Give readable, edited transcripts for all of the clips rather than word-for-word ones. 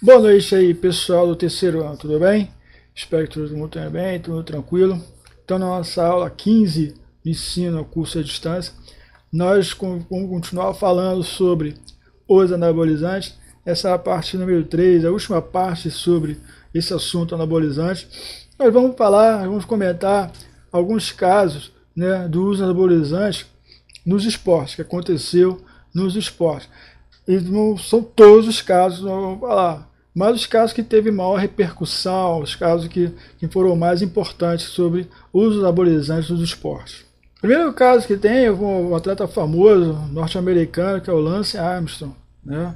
Boa noite aí, pessoal do terceiro ano, tudo bem? Espero que todo mundo esteja bem, tudo tranquilo. Então, na nossa aula 15 de ensino ao curso à distância, nós vamos continuar falando sobre os anabolizantes. Essa é a parte número 3, a última parte sobre esse assunto anabolizante. Nós vamos falar, vamos comentar alguns casos, né, do uso anabolizante nos esportes, que aconteceu nos esportes. E não são todos os casos, não vamos falar, mas os casos que teve maior repercussão, os casos que foram mais importantes sobre o uso anabolizantes nos esportes. O primeiro caso que tem é um atleta famoso, norte-americano, que é o Lance Armstrong, né?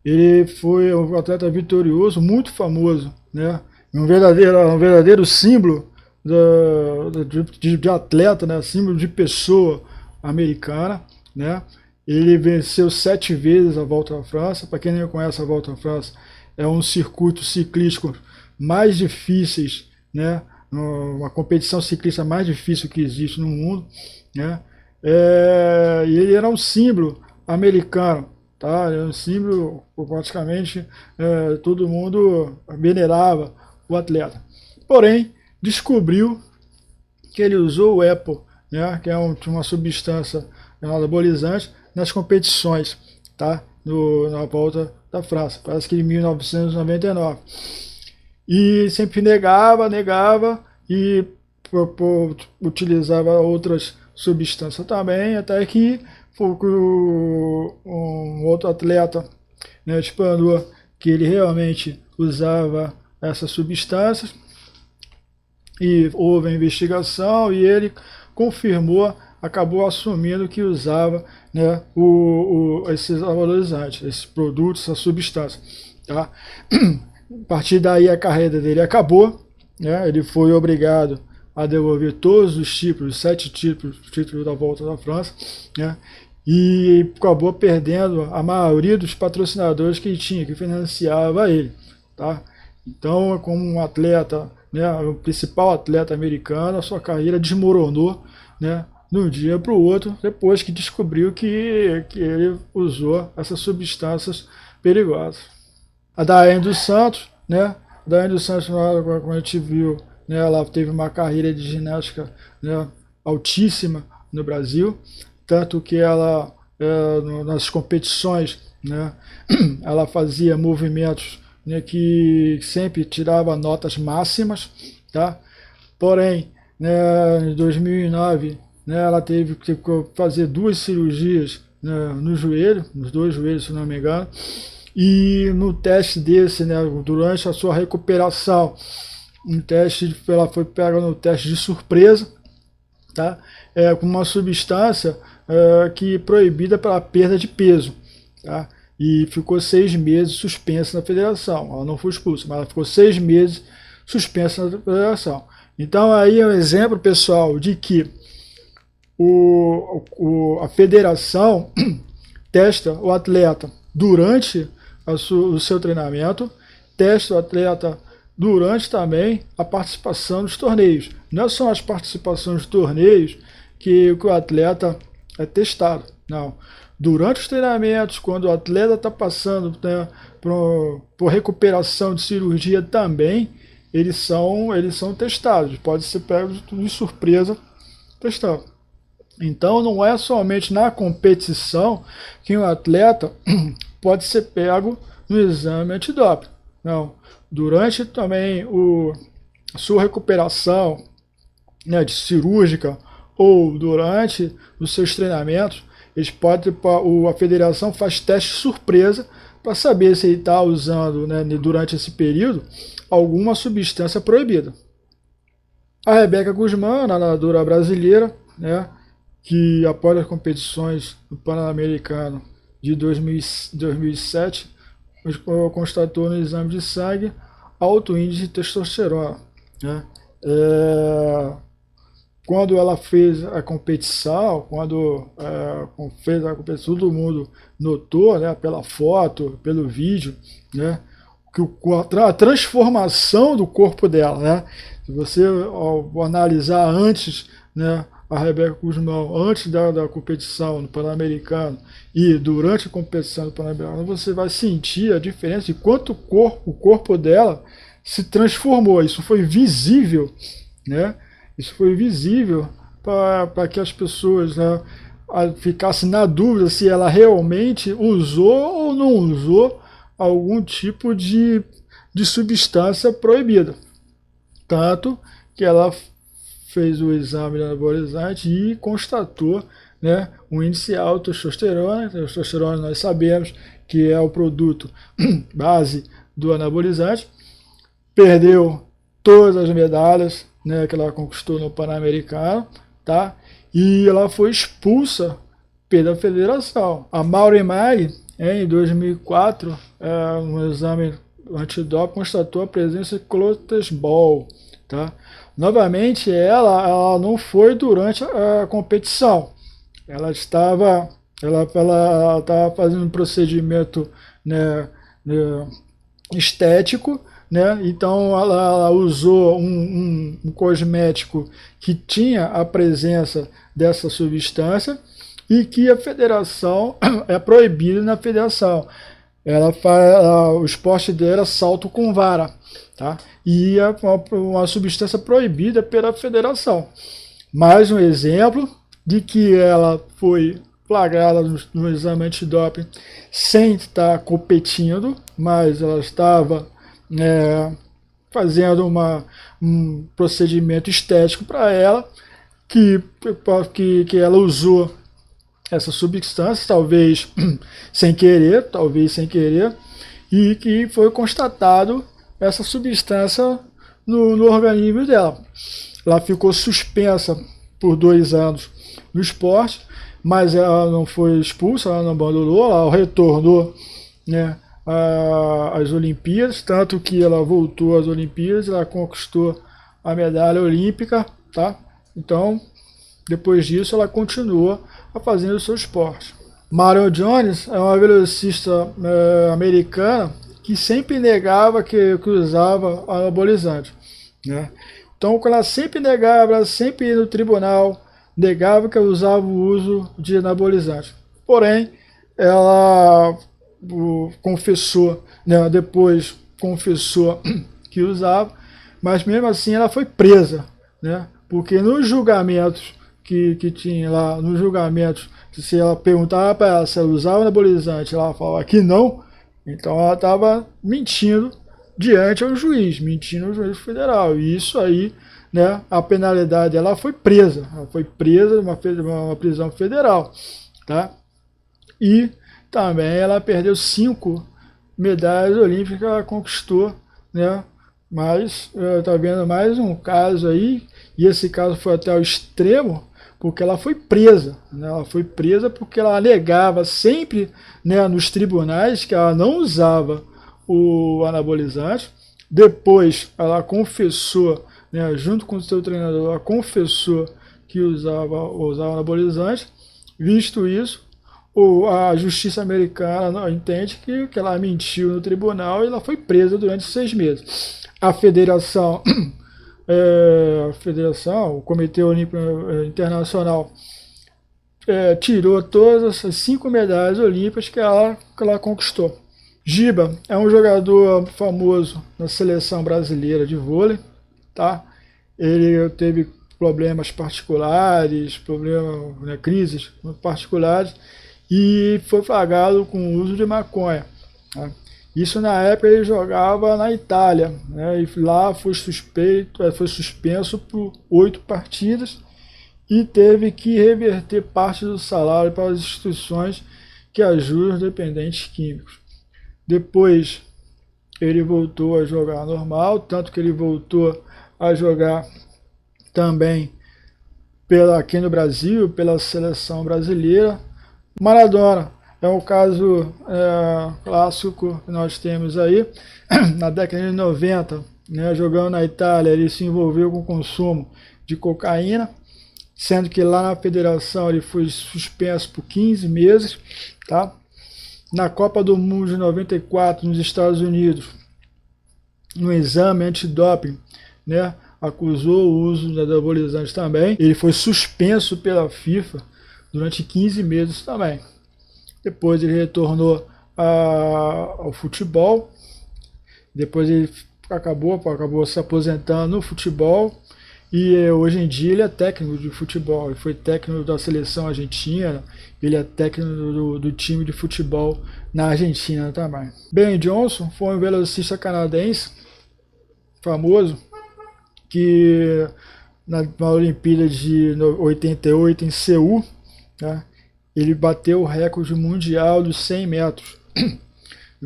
Ele foi um atleta vitorioso, muito famoso, né? Um verdadeiro símbolo de atleta, né? Símbolo de pessoa americana, né? Ele venceu 7 vezes a Volta à França. Para quem não conhece a Volta à França, é um circuito ciclístico mais difíceis, né? Uma competição ciclista mais difícil que existe no mundo, né? E ele era um símbolo americano, tá? Era um símbolo, praticamente todo mundo venerava o atleta. Porém, descobriu que ele usou o Apple, né? Que é uma substância anabolizante nas competições, tá? Na Volta da França, parece que em 1999. E sempre negava e utilizava outras substâncias também, até que um outro atleta, né, explanou que ele realmente usava essas substâncias e houve a investigação e ele confirmou, acabou assumindo que usava, né, esses anabolizantes, esses produtos, essas substâncias. Tá? A partir daí a carreira dele acabou, né? Ele foi obrigado a devolver todos os títulos, 7 títulos da Volta da França, né? E acabou perdendo a maioria dos patrocinadores que ele tinha, que financiava ele. Tá? Então, como um atleta, né, o principal atleta americano, a sua carreira desmoronou, né, de um dia para o outro, depois que descobriu que ele usou essas substâncias perigosas. A Daiane dos Santos, né? A Daiane dos Santos, como a gente viu, né, ela teve uma carreira de ginástica, né, altíssima no Brasil, tanto que ela, nas competições, né, ela fazia movimentos, né, que sempre tirava notas máximas, tá? Porém, né, em 2009, né, ela teve que fazer 2 cirurgias, né, no joelho, nos 2 joelhos, se não me engano, e no teste desse, né, durante a sua recuperação, ela foi pega no teste de surpresa, tá? Com uma substância que é proibida para perda de peso, tá? E ficou 6 meses suspensa na federação. Ela não foi expulsa, mas ela ficou 6 meses suspensa na federação. Então aí é um exemplo, pessoal, de que a federação testa o atleta durante o seu treinamento, testa o atleta durante também a participação dos torneios. Não são as participações dos torneios que o atleta é testado, não. Durante os treinamentos, quando o atleta está passando, né, por recuperação de cirurgia também, eles são testados, pode ser pego de surpresa testado. Então não é somente na competição que um atleta pode ser pego no exame antidoping. Não. Durante também a sua recuperação, né, de cirúrgica ou durante os seus treinamentos, a federação faz teste surpresa para saber se ele está usando, né, durante esse período alguma substância proibida. A Rebeca Guzmán, nadadora brasileira, né, que após as competições do Pan-Americano de 2007, constatou no exame de sangue alto índice de testosterona, né? Quando ela fez a competição, fez a competição, todo mundo notou, né, pela foto, pelo vídeo, né, que a transformação do corpo dela, né? Se você analisar antes, né, a Rebeca Guzmão antes da competição no Pan-Americano e durante a competição do Pan-Americano, você vai sentir a diferença de quanto o corpo dela se transformou. Isso foi visível, né? Isso foi visível para que as pessoas, né, ficassem na dúvida se ela realmente usou ou não usou algum tipo de substância proibida. Tanto que ela fez o exame de anabolizante e constatou, né, um índice alto de testosterona. A testosterona nós sabemos que é o produto base do anabolizante. Perdeu todas as medalhas, né, que ela conquistou no Pan-Americano, tá? E ela foi expulsa pela federação. A Maureen Maggi, em 2004, no exame antidoping, constatou a presença de clotesterol, tá? Novamente, ela não foi durante a competição. Ela estava fazendo um procedimento, né, estético, né? Então ela usou um cosmético que tinha a presença dessa substância e que a federação é proibido na federação. O esporte dela é salto com vara, tá? E é uma substância proibida pela federação. Mais um exemplo de que ela foi flagrada no exame antidoping sem estar competindo, mas ela estava fazendo um procedimento estético para ela, que ela usou essa substância, talvez sem querer, e que foi constatado essa substância no organismo dela. Ela ficou suspensa por 2 anos no esporte, mas ela não foi expulsa, ela não abandonou, ela retornou, né, às Olimpíadas, tanto que ela voltou às Olimpíadas, ela conquistou a medalha olímpica, tá? Então, depois disso, ela continuou a fazer o seu esporte. Marion Jones é uma velocista americana que sempre negava que usava anabolizante, né? Então, quando ela sempre negava, ela sempre ia no tribunal, negava que usava o uso de anabolizante. Porém, ela confessou, né, depois confessou que usava, mas mesmo assim ela foi presa, né? Porque nos julgamentos que tinha lá, nos julgamentos, se ela perguntava para ela se ela usava anabolizante, ela falava que não, então ela estava mentindo diante ao juiz, mentindo ao juiz federal. E isso aí, né, a penalidade, ela foi presa uma prisão federal, tá? E também ela perdeu 5 medalhas olímpicas que ela conquistou, né? Mas tá vendo mais um caso aí, e esse caso foi até o extremo, porque ela foi presa, né? Ela foi presa porque ela alegava sempre, né, nos tribunais que ela não usava o anabolizante. Depois ela confessou, né, junto com o seu treinador, ela confessou que usava anabolizante. Visto isso, a justiça americana entende que ela mentiu no tribunal e ela foi presa durante 6 meses. A federação, o Comitê Olímpico Internacional, tirou todas as 5 medalhas olímpicas que ela conquistou. Giba é um jogador famoso na seleção brasileira de vôlei, tá? Ele teve problemas particulares, crises particulares, e foi flagrado com o uso de maconha, tá? Isso na época ele jogava na Itália, né? E lá foi suspenso por 8 partidas e teve que reverter parte do salário para as instituições que ajudam os dependentes químicos. Depois ele voltou a jogar normal, tanto que ele voltou a jogar também aqui no Brasil, pela seleção brasileira. Maradona é um caso clássico que nós temos aí. Na década de 90, né, jogando na Itália, ele se envolveu com o consumo de cocaína, sendo que lá na federação ele foi suspenso por 15 meses, tá? Na Copa do Mundo de 94, nos Estados Unidos, no exame antidoping, né, acusou o uso de anabolizantes também. Ele foi suspenso pela FIFA durante 15 meses também. Depois ele retornou ao futebol. Depois ele acabou se aposentando no futebol. E hoje em dia ele é técnico de futebol. Ele foi técnico da seleção argentina. Ele é técnico do time de futebol na Argentina também. Ben Johnson foi um velocista canadense famoso que na Olimpíada de 88 em Seul, né, ele bateu o recorde mundial dos 100 metros.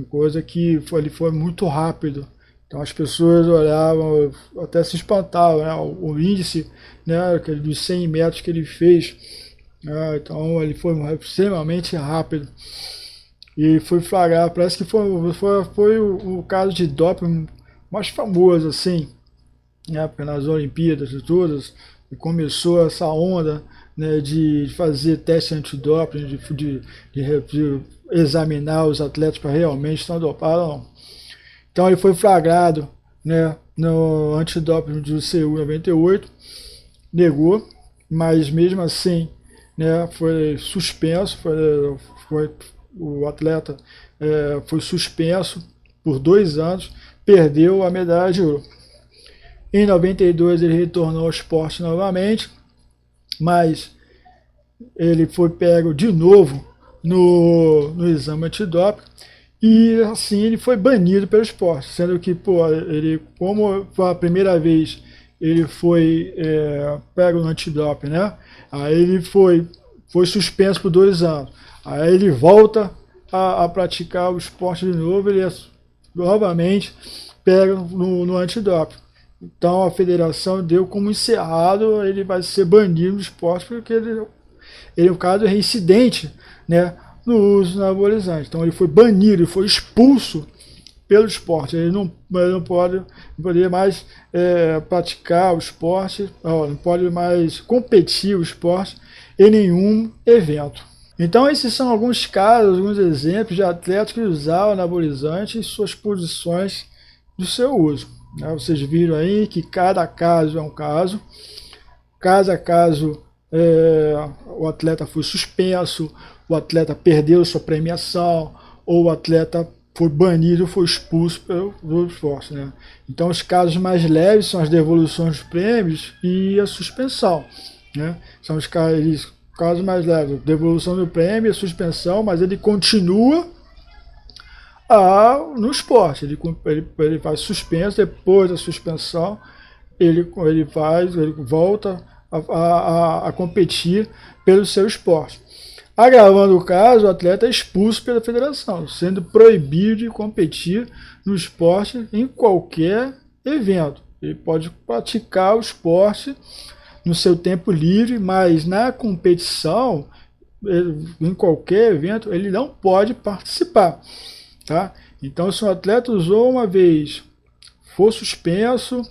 Coisa que ele foi muito rápido. Então as pessoas olhavam, até se espantavam, né? O índice, né, dos 100 metros que ele fez. Né? Então ele foi extremamente rápido. E foi flagrado, parece que foi o caso de doping mais famoso, assim, né, nas Olimpíadas e todas. E começou essa onda, né, de fazer teste antidoping, de examinar os atletas para realmente estar dopados ou não. Então ele foi flagrado, né, no antidoping de Seul 98, negou, mas mesmo assim, né, foi suspenso, o atleta foi suspenso por 2 anos, perdeu a medalha de ouro. Em 92 ele retornou ao esporte novamente, mas ele foi pego de novo no exame antidoping. E assim ele foi banido pelo esporte, sendo que, ele, como foi a primeira vez ele foi pego no antidoping, né? Aí ele foi suspenso por 2 anos. Aí ele volta a praticar o esporte de novo, ele é novamente pego no antidoping. Então a federação deu como encerrado, ele vai ser banido do esporte, porque ele é um caso reincidente, né, no uso de anabolizante. Então ele foi banido, ele foi expulso pelo esporte. Ele não pode mais praticar o esporte, não pode mais competir o esporte em nenhum evento. Então esses são alguns casos, alguns exemplos de atletas que usavam anabolizante em suas posições do seu uso. Vocês viram aí que cada caso é um caso. Caso a caso, o atleta foi suspenso, o atleta perdeu sua premiação, ou o atleta foi banido, foi expulso pelo esporte, né? Então os casos mais leves são as devoluções dos prêmios e a suspensão, né? São os casos mais leves, devolução do prêmio e a suspensão, mas ele continua no esporte, ele faz suspenso, depois da suspensão ele volta a competir pelo seu esporte. Agravando o caso, o atleta é expulso pela federação, sendo proibido de competir no esporte em qualquer evento. Ele pode praticar o esporte no seu tempo livre, mas na competição, em qualquer evento, ele não pode participar. Tá? Então, se um atleta usou uma vez, for suspenso,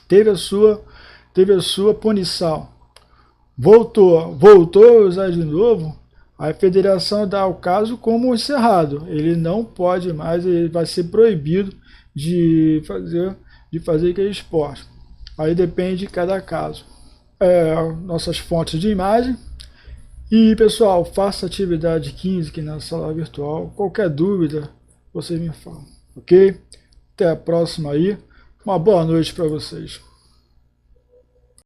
teve a sua punição, voltou a usar de novo, a federação dá o caso como encerrado. Ele não pode mais, ele vai ser proibido de fazer aquele esporte. Aí depende de cada caso. Nossas fontes de imagem. E pessoal, faça atividade 15 aqui na sala virtual. Qualquer dúvida, vocês me falam, ok? Até a próxima aí. Uma boa noite para vocês.